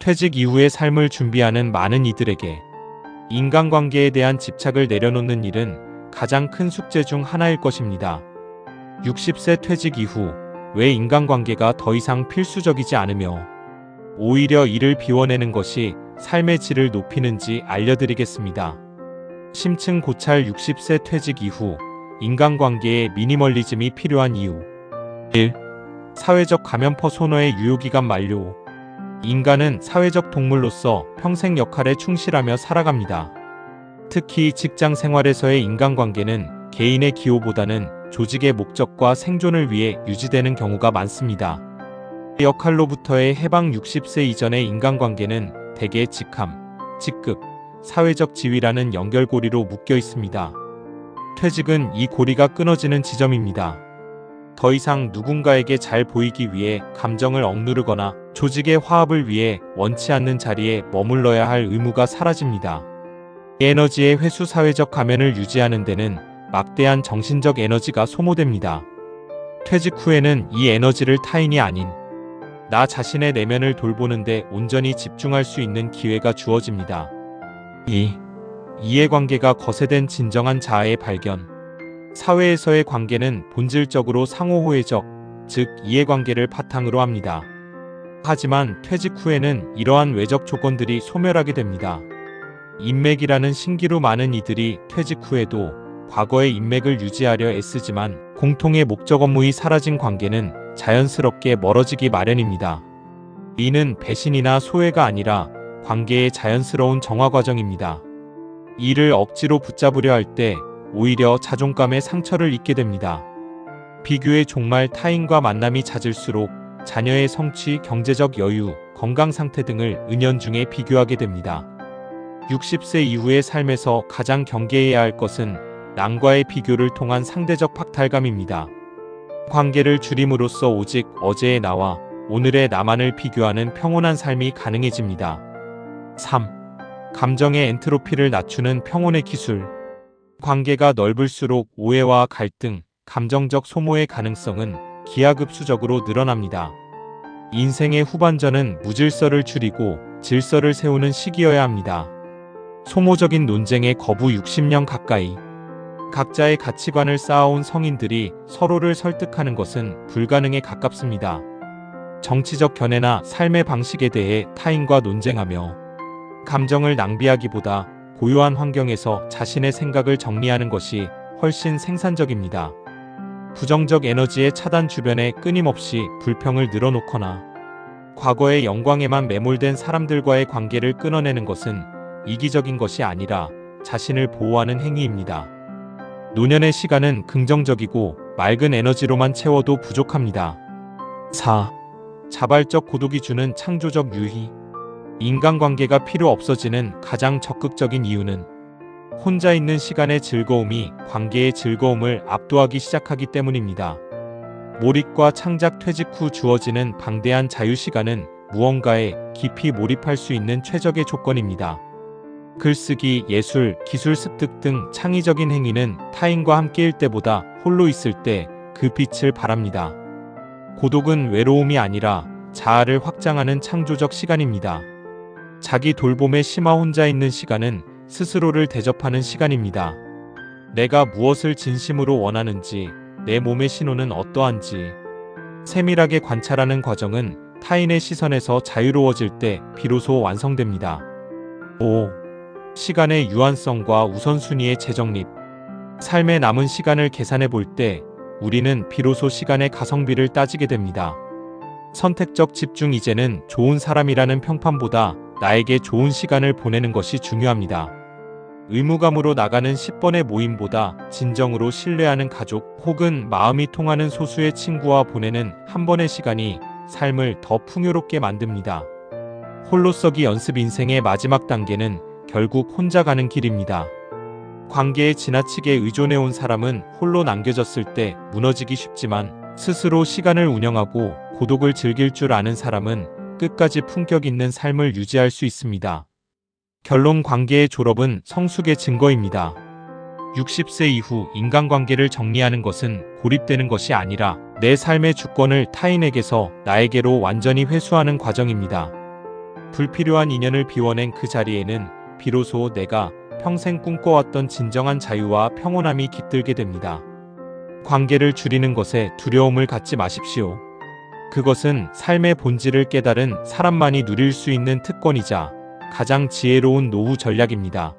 퇴직 이후의 삶을 준비하는 많은 이들에게 인간관계에 대한 집착을 내려놓는 일은 가장 큰 숙제 중 하나일 것입니다. 60세 퇴직 이후 왜 인간관계가 더 이상 필수적이지 않으며 오히려 이를 비워내는 것이 삶의 질을 높이는지 알려드리겠습니다. 심층 고찰 60세 퇴직 이후 인간관계에 미니멀리즘이 필요한 이유. 1. 사회적 가면퍼 소너의 유효기간 만료. 인간은 사회적 동물로서 평생 역할에 충실하며 살아갑니다. 특히 직장 생활에서의 인간관계는 개인의 기호보다는 조직의 목적과 생존을 위해 유지되는 경우가 많습니다. 역할로부터의 해방 60세 이전의 인간관계는 대개 직함, 직급, 사회적 지위라는 연결고리로 묶여 있습니다. 퇴직은 이 고리가 끊어지는 지점입니다. 더 이상 누군가에게 잘 보이기 위해 감정을 억누르거나 조직의 화합을 위해 원치 않는 자리에 머물러야 할 의무가 사라집니다. 에너지의 회수 사회적 가면을 유지하는 데는 막대한 정신적 에너지가 소모됩니다. 퇴직 후에는 이 에너지를 타인이 아닌 나 자신의 내면을 돌보는데 온전히 집중할 수 있는 기회가 주어집니다. 2. 이해관계가 거세된 진정한 자아의 발견. 사회에서의 관계는 본질적으로 상호호혜적, 즉 이해관계를 바탕으로 합니다. 하지만 퇴직 후에는 이러한 외적 조건들이 소멸하게 됩니다. 인맥이라는 신기루 많은 이들이 퇴직 후에도 과거의 인맥을 유지하려 애쓰지만 공통의 목적 업무이 사라진 관계는 자연스럽게 멀어지기 마련입니다. 이는 배신이나 소외가 아니라 관계의 자연스러운 정화 과정입니다. 이를 억지로 붙잡으려 할 때 오히려 자존감의 상처를 입게 됩니다. 비교의 종말 타인과 만남이 잦을수록 자녀의 성취, 경제적 여유, 건강 상태 등을 은연중에 비교하게 됩니다. 60세 이후의 삶에서 가장 경계해야 할 것은 남과의 비교를 통한 상대적 박탈감입니다. 관계를 줄임으로써 오직 어제의 나와 오늘의 나만을 비교하는 평온한 삶이 가능해집니다. 3. 감정의 엔트로피를 낮추는 평온의 기술. 관계가 넓을수록 오해와 갈등, 감정적 소모의 가능성은 기하급수적으로 늘어납니다. 인생의 후반전은 무질서를 줄이고 질서를 세우는 시기여야 합니다. 소모적인 논쟁의 거부 60년 가까이. 각자의 가치관을 쌓아온 성인들이 서로를 설득하는 것은 불가능에 가깝습니다. 정치적 견해나 삶의 방식에 대해 타인과 논쟁하며 감정을 낭비하기보다 고요한 환경에서 자신의 생각을 정리하는 것이 훨씬 생산적입니다. 부정적 에너지의 차단 주변에 끊임없이 불평을 늘어놓거나 과거의 영광에만 매몰된 사람들과의 관계를 끊어내는 것은 이기적인 것이 아니라 자신을 보호하는 행위입니다. 노년의 시간은 긍정적이고 맑은 에너지로만 채워도 부족합니다. 4. 자발적 고독이 주는 창조적 유희. 인간관계가 필요 없어지는 가장 적극적인 이유는 혼자 있는 시간의 즐거움이 관계의 즐거움을 압도하기 시작하기 때문입니다. 몰입과 창작 퇴직 후 주어지는 방대한 자유시간은 무언가에 깊이 몰입할 수 있는 최적의 조건입니다. 글쓰기, 예술, 기술 습득 등 창의적인 행위는 타인과 함께일 때보다 홀로 있을 때 그 빛을 발합니다. 고독은 외로움이 아니라 자아를 확장하는 창조적 시간입니다. 자기 돌봄에 심화 혼자 있는 시간은 스스로를 대접하는 시간입니다. 내가 무엇을 진심으로 원하는지, 내 몸의 신호는 어떠한지 세밀하게 관찰하는 과정은 타인의 시선에서 자유로워질 때 비로소 완성됩니다. 5. 시간의 유한성과 우선순위의 재정립. 삶의 남은 시간을 계산해 볼 때 우리는 비로소 시간의 가성비를 따지게 됩니다. 선택적 집중. 이제는 좋은 사람이라는 평판보다 나에게 좋은 시간을 보내는 것이 중요합니다. 의무감으로 나가는 10번의 모임보다 진정으로 신뢰하는 가족 혹은 마음이 통하는 소수의 친구와 보내는 한 번의 시간이 삶을 더 풍요롭게 만듭니다. 홀로서기 연습. 인생의 마지막 단계는 결국 혼자 가는 길입니다. 관계에 지나치게 의존해온 사람은 홀로 남겨졌을 때 무너지기 쉽지만 스스로 시간을 운영하고 고독을 즐길 줄 아는 사람은 끝까지 품격 있는 삶을 유지할 수 있습니다. 결론. 관계의 졸업은 성숙의 증거입니다. 60세 이후 인간관계를 정리하는 것은 고립되는 것이 아니라 내 삶의 주권을 타인에게서 나에게로 완전히 회수하는 과정입니다. 불필요한 인연을 비워낸 그 자리에는 비로소 내가 평생 꿈꿔왔던 진정한 자유와 평온함이 깃들게 됩니다. 관계를 줄이는 것에 두려움을 갖지 마십시오. 그것은 삶의 본질을 깨달은 사람만이 누릴 수 있는 특권이자 가장 지혜로운 노후 전략입니다.